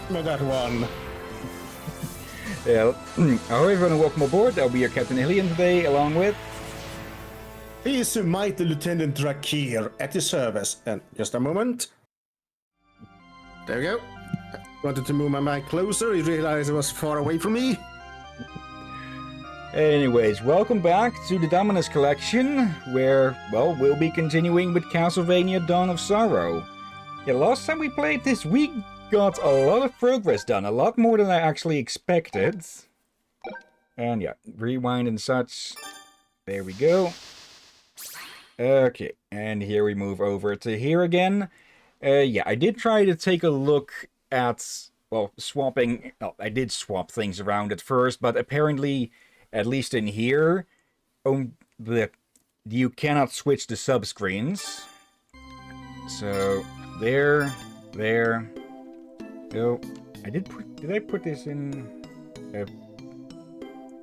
Me that one. Yeah. Hello everyone and welcome aboard. I'll be your Captain Hillian today, along with... He is Mighty Lieutenant Drakir at your service. And just a moment. There we go. Wanted to move my mic closer. You realized it was far away from me. Anyways, welcome back to the Dominus Collection, where, well, we'll be continuing with Castlevania Dawn of Sorrow. Yeah, last time we played this, we got a lot of progress done, a lot more than I actually expected. And yeah, rewind and such. There we go. Okay, and here we move over to here again. Yeah, I did try to take a look at, well, swapping... Well, I did swap things around at first, but apparently... At least in here, you cannot switch the subscreens. So, there. Oh, did I put this in?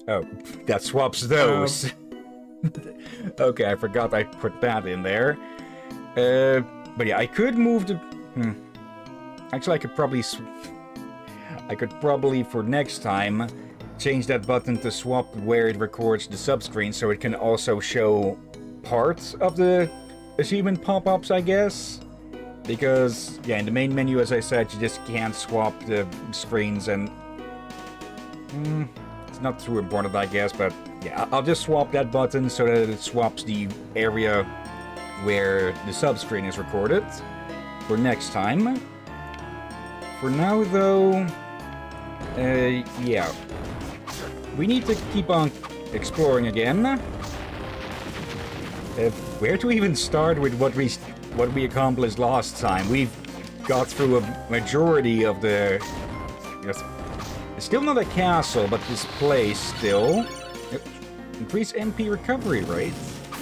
Oh, that swaps those. Okay, I forgot I put that in there. But yeah, I could move the... Actually, I could probably, for next time... change that button to swap where it records the subscreen so it can also show parts of the achievement pop-ups, I guess. Because, yeah, in the main menu, as I said, you just can't swap the screens and... it's not too important, I guess, but yeah, I'll just swap that button so that it swaps the area where the subscreen is recorded for next time. For now, though... yeah. We need to keep on exploring again. Where to even start with what we accomplished last time? We've got through a majority of the... Yes, it's still not a castle, but this place still. Increase MP recovery rate.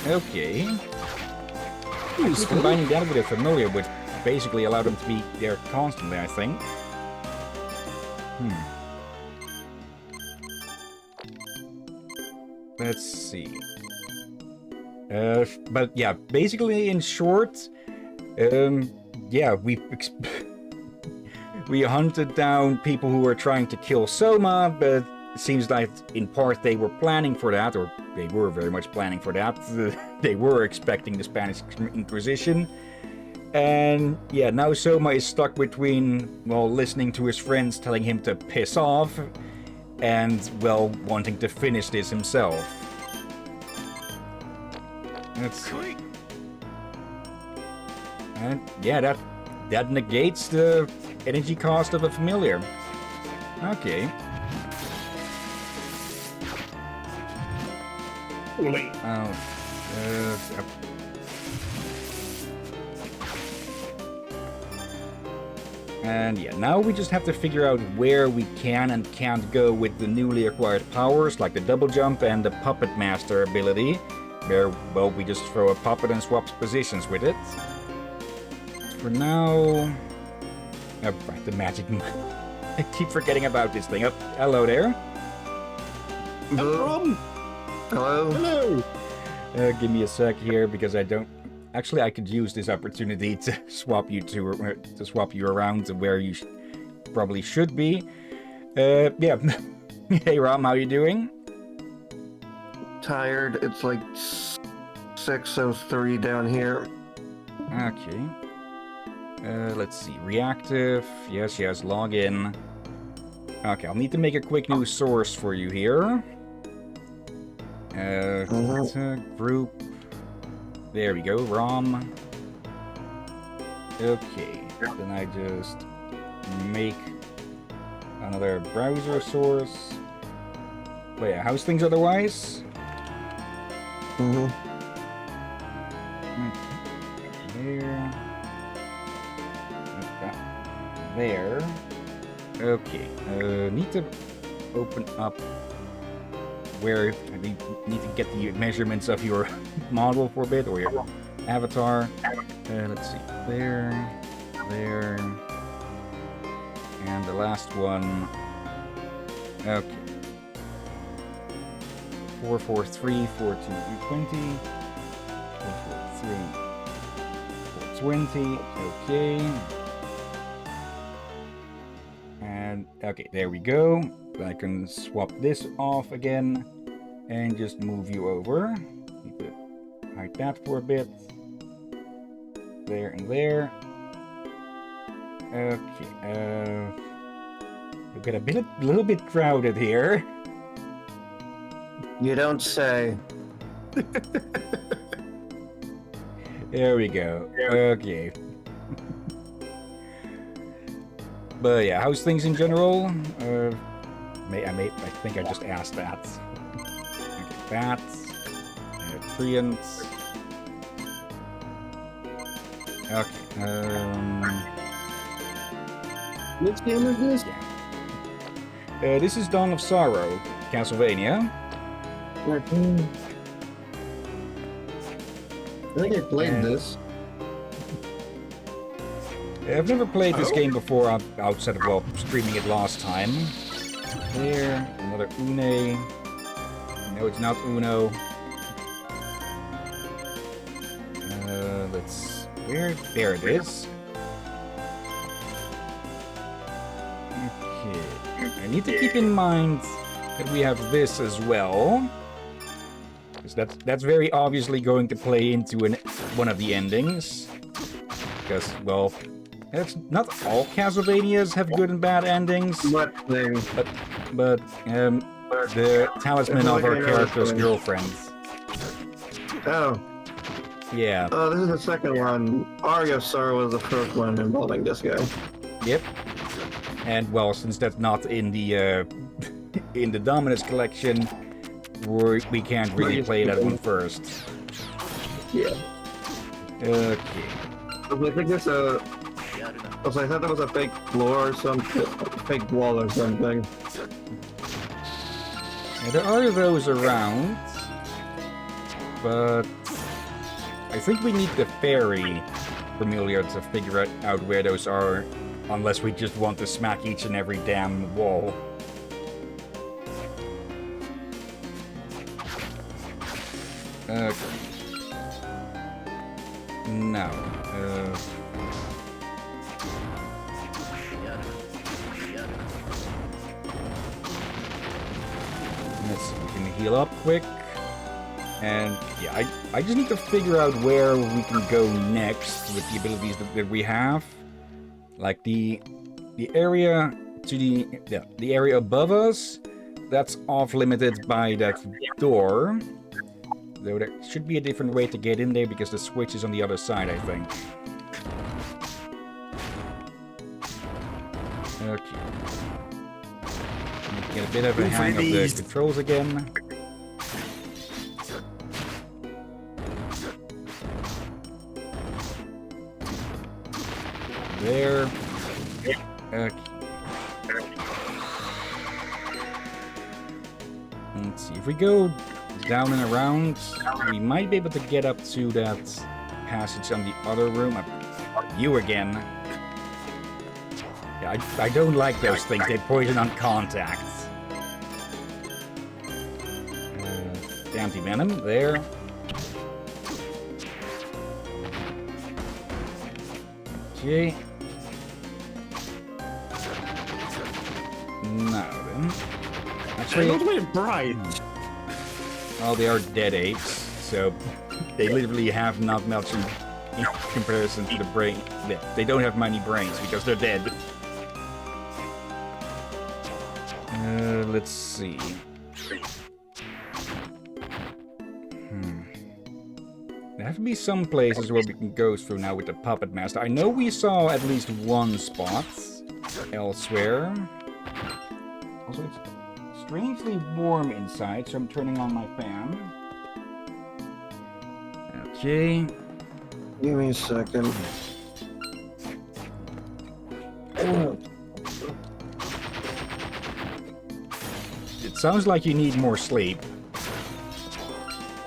Okay. Actually combining that with a familiar would basically allow them to be there constantly, I think. Let's see. But yeah, basically in short, yeah, we hunted down people who were trying to kill Soma, but it seems like in part they were planning for that, or they were very much planning for that. They were expecting the Spanish Inquisition. And yeah, now Soma is stuck between, well, listening to his friends telling him to piss off, and, well, wanting to finish this himself. Let's see. And, yeah, that negates the energy cost of a familiar. Okay. And yeah, now we just have to figure out where we can and can't go with the newly acquired powers, like the double jump and the puppet master ability, where, well, we just throw a puppet and swap positions with it. For now... Oh, right, the magic... I keep forgetting about this thing. Oh, hello there. Hello. Hello. Hello. Give me a sec here, because I don't... Actually, I could use this opportunity to swap you around to where you probably should be. Yeah. Hey, Rom, how you doing? Tired. It's like 6:03 down here. Okay. Let's see. Reactive. Yes. Log in. Okay, I'll need to make a quick new source for you here. Group. There we go, ROM. Okay, then I just make another browser source. But yeah, how's things otherwise? There. Okay, need to open up where I need to get the measurements of your model for a bit, or your avatar. Let's see, there, and the last one. Okay. 443, 420, 443, 420. Okay. Okay, there we go. I can swap this off again and just move you over. Need to hide that for a bit. There and there. Okay, we've got a little bit crowded here. You don't say. There we go. Okay. But yeah, how's things in general? I think I just asked that. Okay, that. Treant. Okay. Which game is this? Yeah. This is Dawn of Sorrow, Castlevania. I think I played this. I've never played this game before outside of, well, streaming it last time. There, another Une. No, it's not Uno. There it is. Okay. I need to keep in mind that we have this as well. Because that's very obviously going to play into one of the endings. Because, well, that's not all Castlevanias have good and bad endings. What thing? But the talisman of our character's girlfriend. Oh. Yeah. Oh, this is the second one. Aria of Sorrow was the first one involving this guy. Yep. And well, since that's not in the in the Dominus collection, we can't really play that one first. Yeah. Okay. I think there's a. I thought there was a fake floor or something, fake wall or something. Yeah, there are those around, but I think we need the fairy familiar to figure out where those are, unless we just want to smack each and every damn wall. Okay. Now, let's see, we can heal up quick. And yeah, I just need to figure out where we can go next with the abilities that we have. Like the area to the area above us, that's off limited by that door. Though there should be a different way to get in there because the switch is on the other side, I think. Okay. Need to get a bit of a hang of the controls again. There. Okay. Let's see. If we go down and around, we might be able to get up to that passage on the other room. You again. Yeah, I don't like those things. They poison on contact. Anti-venom. There. Okay. Now then. Actually, They're not very bright. Well, they are dead apes, so they literally have not much in comparison to the brain. They don't have many brains because they're dead. Let's see. There have to be some places where we can go through now with the Puppet Master. I know we saw at least one spot elsewhere. Also, it's strangely warm inside, so I'm turning on my fan. Okay. Give me a second. It sounds like you need more sleep.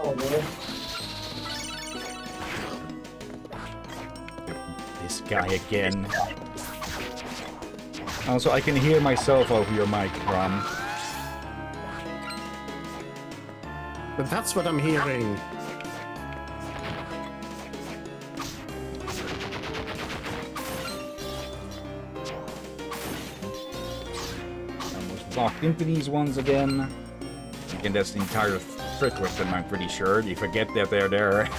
Oh, man. This guy again. Also, I can hear myself over your mic, Ron. But that's what I'm hearing. locked into these ones again. And that's the entire trick with them, I'm pretty sure. You forget that they're there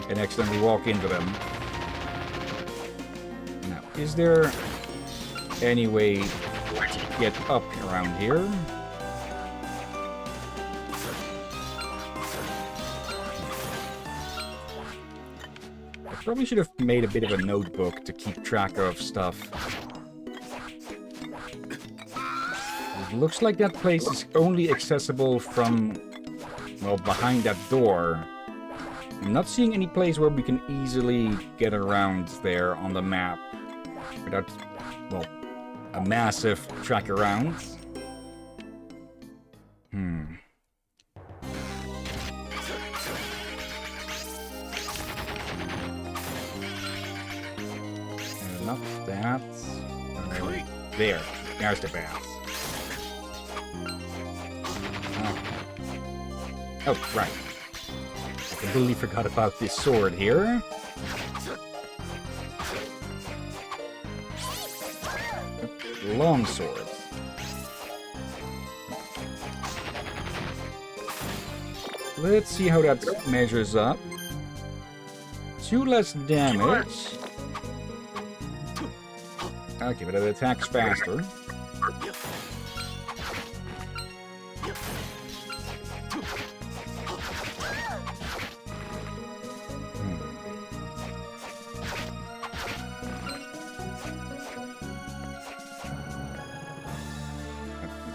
and accidentally walk into them. Now, is there any way to get up around here? I probably should have made a bit of a notebook to keep track of stuff. It looks like that place is only accessible from, well, behind that door. I'm not seeing any place where we can easily get around there on the map without, well, a massive track around. Not that. There. There's the bath. Oh, right. I completely forgot about this sword here. Long sword. Let's see how that measures up. 2 less damage. Okay, but it attacks faster.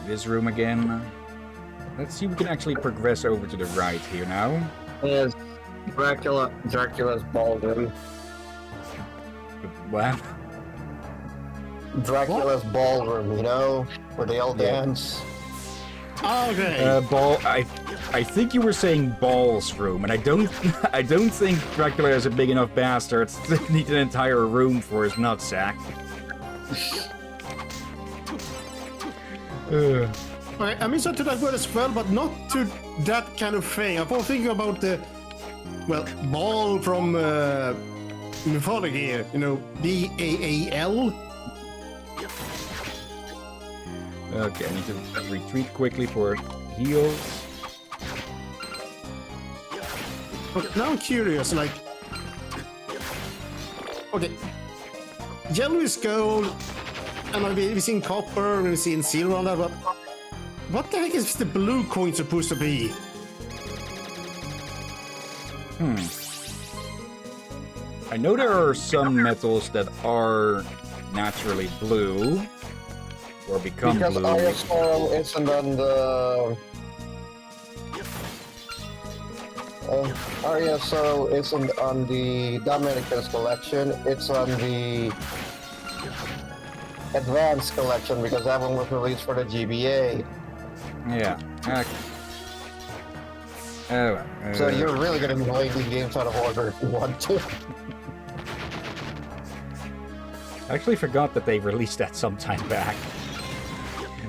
This room again. Let's see if we can actually progress over to the right here now. Yes, Dracula's ballroom. What? Dracula's ballroom, you know, where they all dance. Okay. I think you were saying balls room, and I don't think Dracula is a big enough bastard to need an entire room for his nutsack. I'm into that word as well, but not to that kind of thing. I was thinking about the, well, ball from mythology, you know, B-A-A-L. Okay, I need to retreat quickly for heals. Okay, now I'm curious, like, okay, yellow is gold, and we've seen copper, we've seen silver on that, but what the heck is the blue coin supposed to be? I know there are some metals that are naturally blue, or become Because blue. ISO isn't on the... RESO isn't on the Dominican's collection, it's on the Advanced collection because that one was released for the GBA. Yeah. So you're really gonna be playing these games out of order if you want to. I actually forgot that they released that some time back.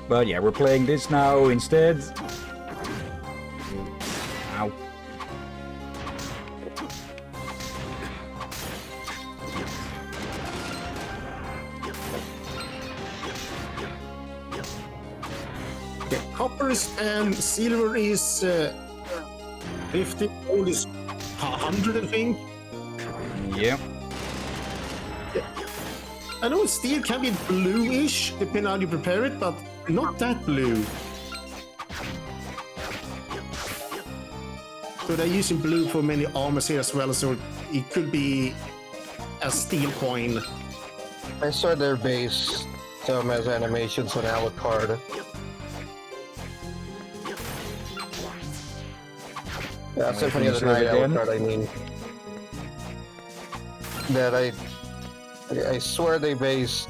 But yeah, we're playing this now instead. Ow. Okay, copper is and silver is 50, gold is 100, I think. Yep. I know steel can be bluish, depending on how you prepare it, but not that blue. So they're using blue for many armors here as well, so it could be a steel coin. I saw their base some as animations on Alucard. Yeah, Symphony of the Night Alucard, I mean. That I swear they based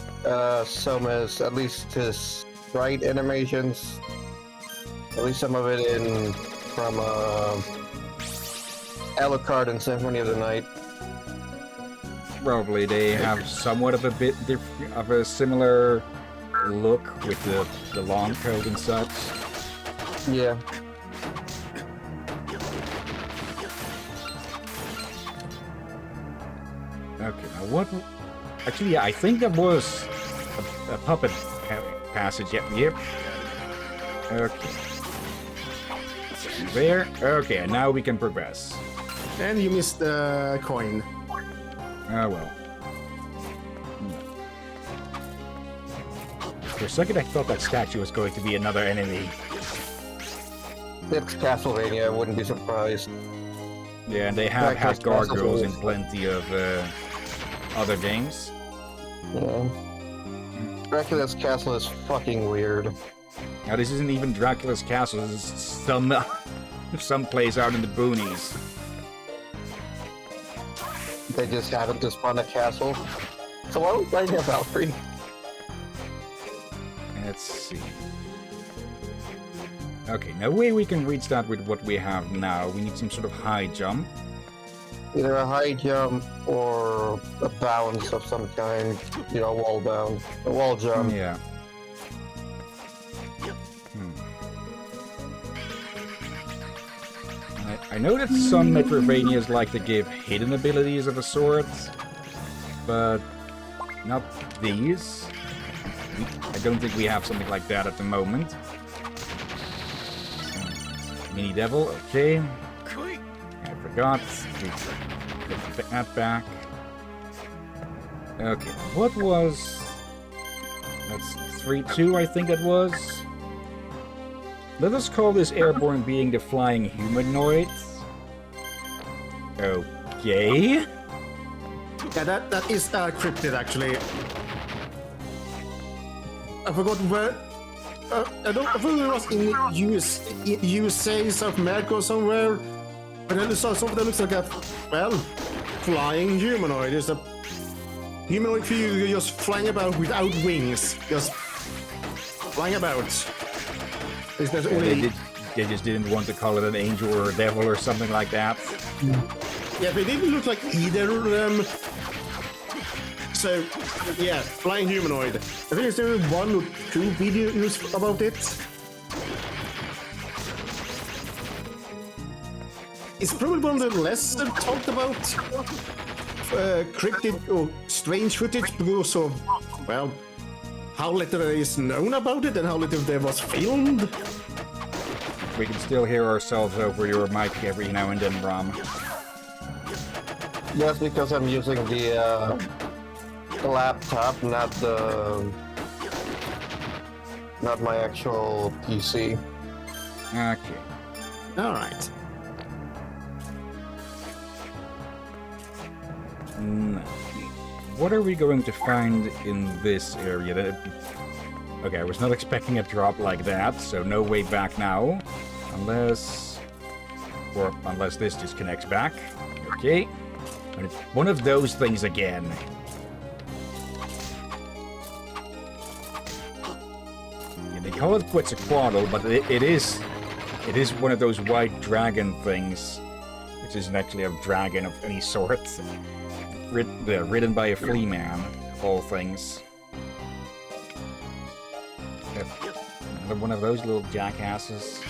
some as at least his sprite animations, at least some of it in from Alucard and Symphony of the Night. Probably they have somewhat of a bit of a similar look with the long coat and such. Yeah. Okay, now what? Actually, yeah, I think that was a puppet passage. Yep. Okay. There. Okay, and now we can progress. And you missed the coin. Oh well. For a second I thought that statue was going to be another enemy. It's Castlevania, I wouldn't be surprised. Yeah, and they have had Dracula's gargoyles in Castle. plenty of other games. Yeah. Dracula's castle is fucking weird. Now this isn't even Dracula's castle, this is someplace out in the boonies. They just happened to spawn a castle. So why are we playing a Valkyrie? Let's see. Okay, no way we can reach that with what we have now. We need some sort of high jump. Either a high jump or a bounce of some kind. You know, wall bounce. A wall jump. Yeah. I know that some Metroidvanias like to give hidden abilities of a sort, but not these. I don't think we have something like that at the moment. Mini Devil, okay. I forgot. Take that back. Okay, what was... That's 3-2, I think it was. Let us call this airborne being the flying humanoid. Okay. Yeah, that is cryptid actually. I forgot where. I think it was in USA, South America or somewhere. But then I saw something that looks like a, well, flying humanoid. It's a humanoid figure just flying about without wings, just flying about. Is that only? They just didn't want to call it an angel or a devil or something like that. Yeah, they didn't look like either of them. So, yeah, flying humanoid. I think there's 1 or 2 videos about it. It's probably one of the less talked about cryptid or strange footage because of, well, how little there is known about it and how little there was filmed. We can still hear ourselves over your mic every now and then, Bram. Just because I'm using the laptop, not my actual PC. Okay. All right. What are we going to find in this area? Okay, I was not expecting a drop like that, so no way back now. Unless this just connects back. Okay. And it's one of those things again. Yeah, they call it Quetzalcoatl, but it is one of those white dragon things, which isn't actually a dragon of any sort. Ridden by a flea man, of all things. Another one of those little jackasses.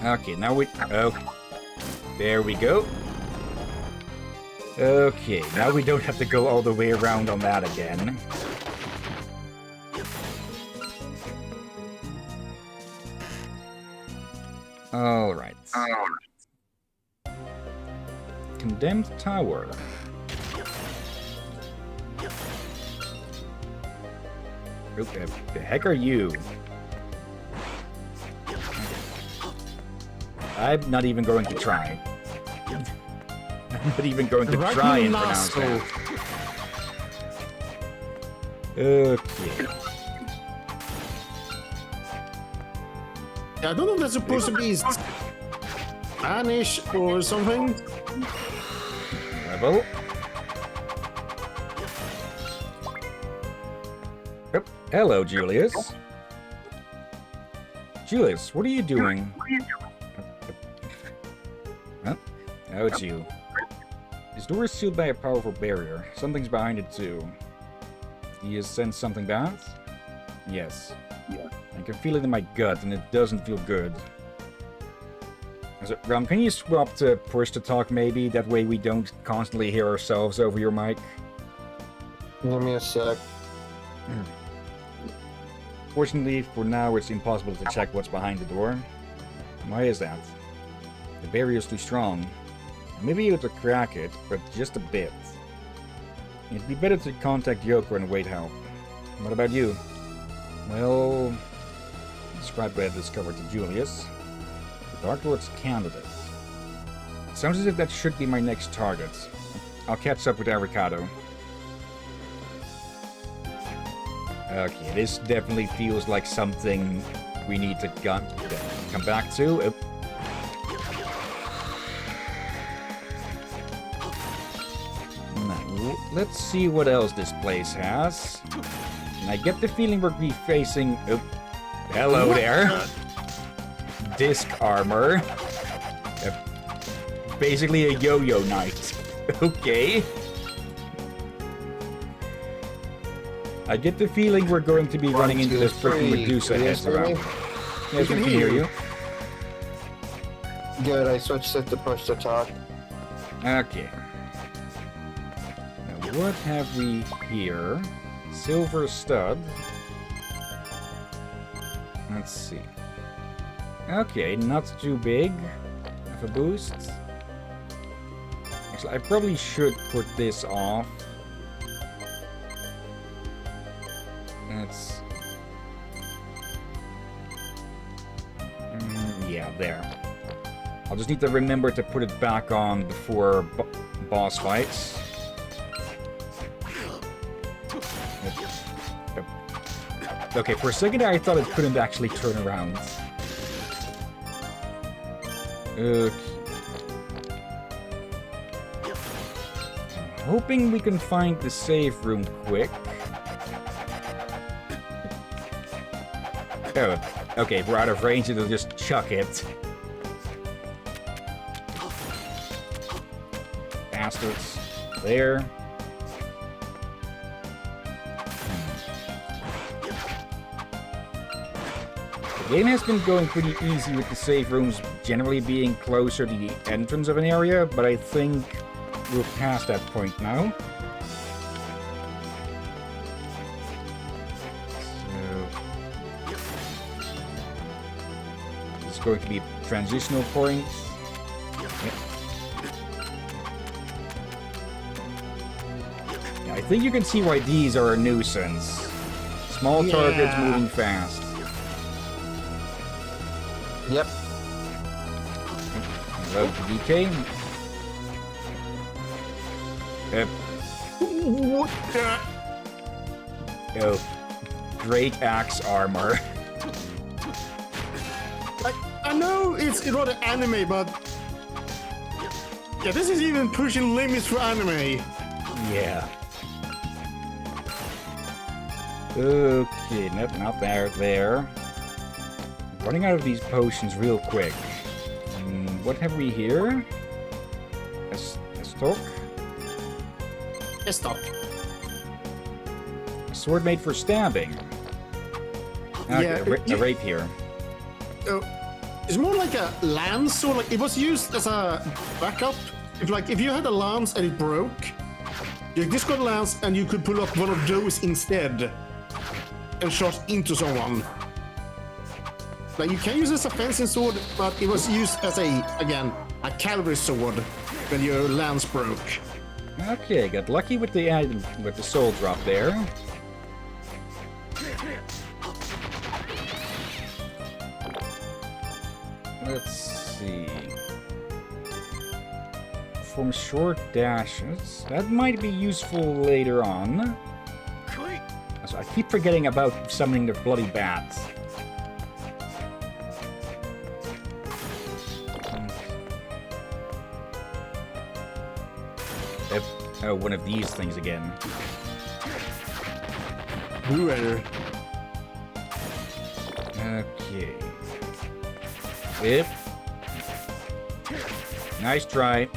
Okay, now we... Oh, there we go. Okay, now we don't have to go all the way around on that again. Alright. Condemned tower. Who the heck are you? I'm not even going to try. I'm not even going to try and pronounce that. Okay. I don't know if that's supposed to be Spanish or something. Level. Oh, hello, Julius. Julius, what are you doing? Huh? Oh, it's you. This door is sealed by a powerful barrier. Something's behind it, too. He has sensed something bad? Yes. I can feel it in my gut, and it doesn't feel good. So, Ram, can you swap to push to talk, maybe? That way we don't constantly hear ourselves over your mic. Give me a sec. Unfortunately, for now, it's impossible to check what's behind the door. Why is that? The barrier's too strong. Maybe you could crack it, but just a bit. It'd be better to contact Yoko and wait help. What about you? Well, describe what I discovered to Julius. The Dark Lord's candidate. Sounds as if that should be my next target. I'll catch up with Avocado. Okay, this definitely feels like something we need to come back to. Now, let's see what else this place has. And I get the feeling we're be facing... Oh, hello there. Disc armor. Basically a yo-yo knight. Okay. I get the feeling we're going to be running into this freaking Medusa heads around. Yes, we can hear you. Good, I switched it to push to talk. Okay. Now, what have we here? Silver stud. Let's see. Okay, not too big of a boost. Actually, I probably should put this off. Let's... yeah, there. I'll just need to remember to put it back on before boss fights. Okay, for a second I thought it couldn't actually turn around. Okay. I'm hoping we can find the save room quick. Oh, okay, if we're out of range, it'll just chuck it. Bastards. There. The game has been going pretty easy with the save rooms generally being closer to the entrance of an area, but I think we're past that point now. Going to be transitional points. Yep. Yeah, I think you can see why these are a nuisance. Small targets moving fast. Yep. Hello, DK. What the? Oh, great axe armor. I know it's rather anime, but yeah, this is even pushing limits for anime. Yeah. Okay, nope, not there. There. Running out of these potions real quick. What have we here? A stock? A stock. A sword made for stabbing. Okay, Yeah, a rapier. It's more like a lance sword. Like it was used as a backup. If you had a lance and it broke, you just got a lance and you could pull up one of those instead and shot into someone. Like you can use it as a fencing sword, but it was used as a cavalry sword when your lance broke. Okay, got lucky with the soul drop there. Let's see. From short dashes, that might be useful later on. So I keep forgetting about summoning the bloody bats. Oh, one of these things again. Whoever. Okay. Yep. Nice try.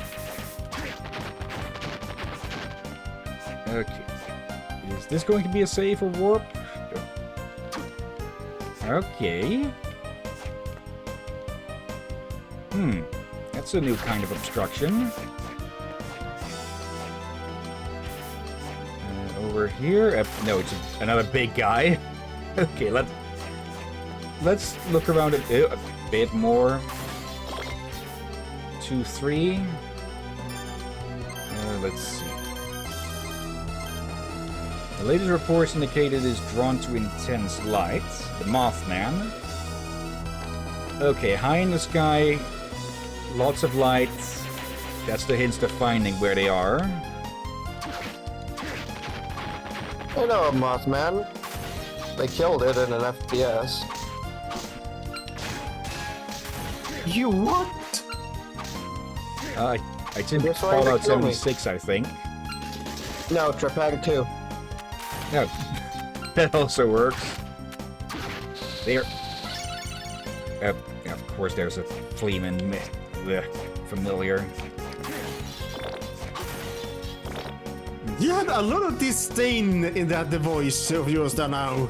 Okay. Is this going to be a save or warp? Okay. That's a new kind of obstruction. Over here? No, it's another big guy. Okay, let's look around a bit more. 2, 3. Let's see. The latest reports indicate it is drawn to intense light. The Mothman. Okay, high in the sky, lots of light. That's the hints to finding where they are. I know a Mothman. They killed it in an FPS. You what? It's in That's why they Fallout killed me. 76, I think. No, Trepang 2. Yeah, that also works. There. Yeah, of course, there's a Fleeman. Familiar. You had a lot of disdain in that voice of yours there now.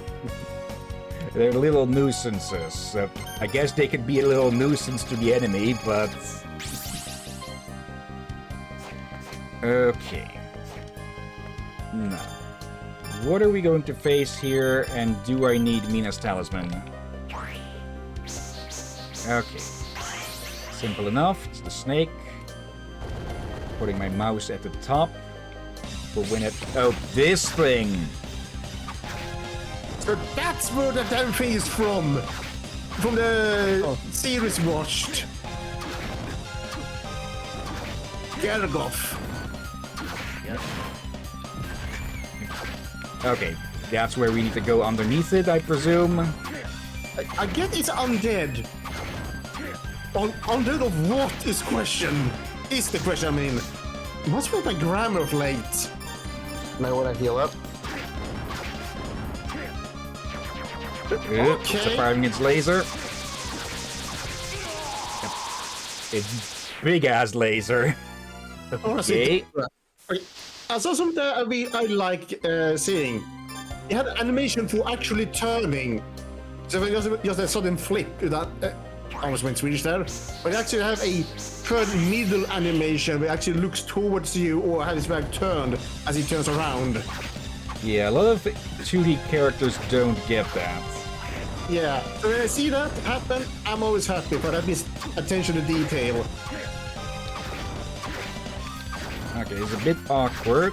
They're little nuisances. I guess they could be a little nuisance to the enemy, but... Okay. Now, what are we going to face here, and do I need Mina's Talisman? Okay. Simple enough. It's the snake. Putting my mouse at the top. For when it... Oh, this thing! So that's where the damn thing is from. From the series watched. Gergoff. Okay, that's where we need to go underneath it, I presume. I get it's undead. Undead of what is question? Is the question, I mean. What's with my grammar of late? Might want to heal up. It's firing its laser. It's big-ass laser. Okay. I saw something I like seeing. It had an animation for actually turning. So it was just a sudden flip. That I almost went Swedish there. But it actually have a third middle animation where it actually looks towards you or has its back turned as it turns around. Yeah, a lot of 2D characters don't get that. Yeah, so when I see that happen, I'm always happy for that means attention to detail. Okay, it's a bit awkward.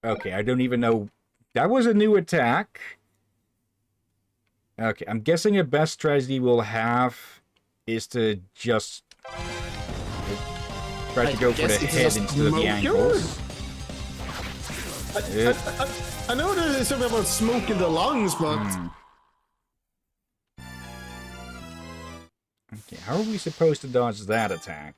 Okay, I don't even know. That was a new attack. Okay, I'm guessing a best strategy we'll have is to just try to go for the head instead of the ankles. I know there's something about smoke in the lungs, but... Okay, how are we supposed to dodge that attack?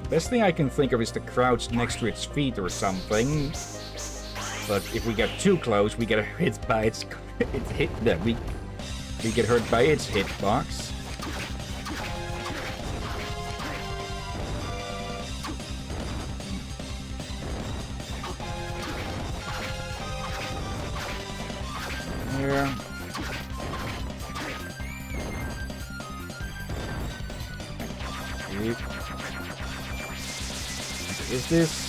Best thing I can think of is to crouch next to its feet or something. But if we get too close, we get hit by its hit. We get hurt by its hitbox. Yeah. Is this...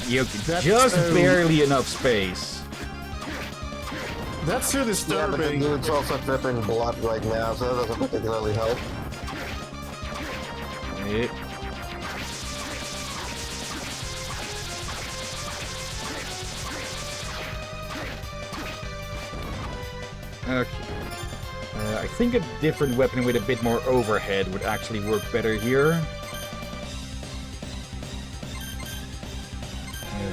You just barely enough space. That's so disturbing. Yeah, but the dude's also dripping blood right now, so that doesn't particularly help. Okay. I think a different weapon with a bit more overhead would actually work better here.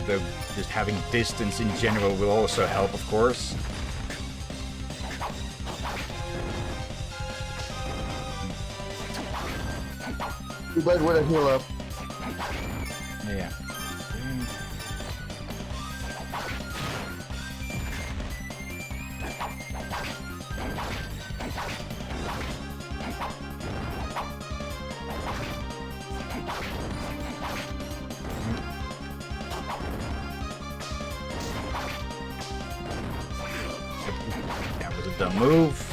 Though just having distance in general will also help, of course. You might want to heal up. Yeah. That was a dumb move.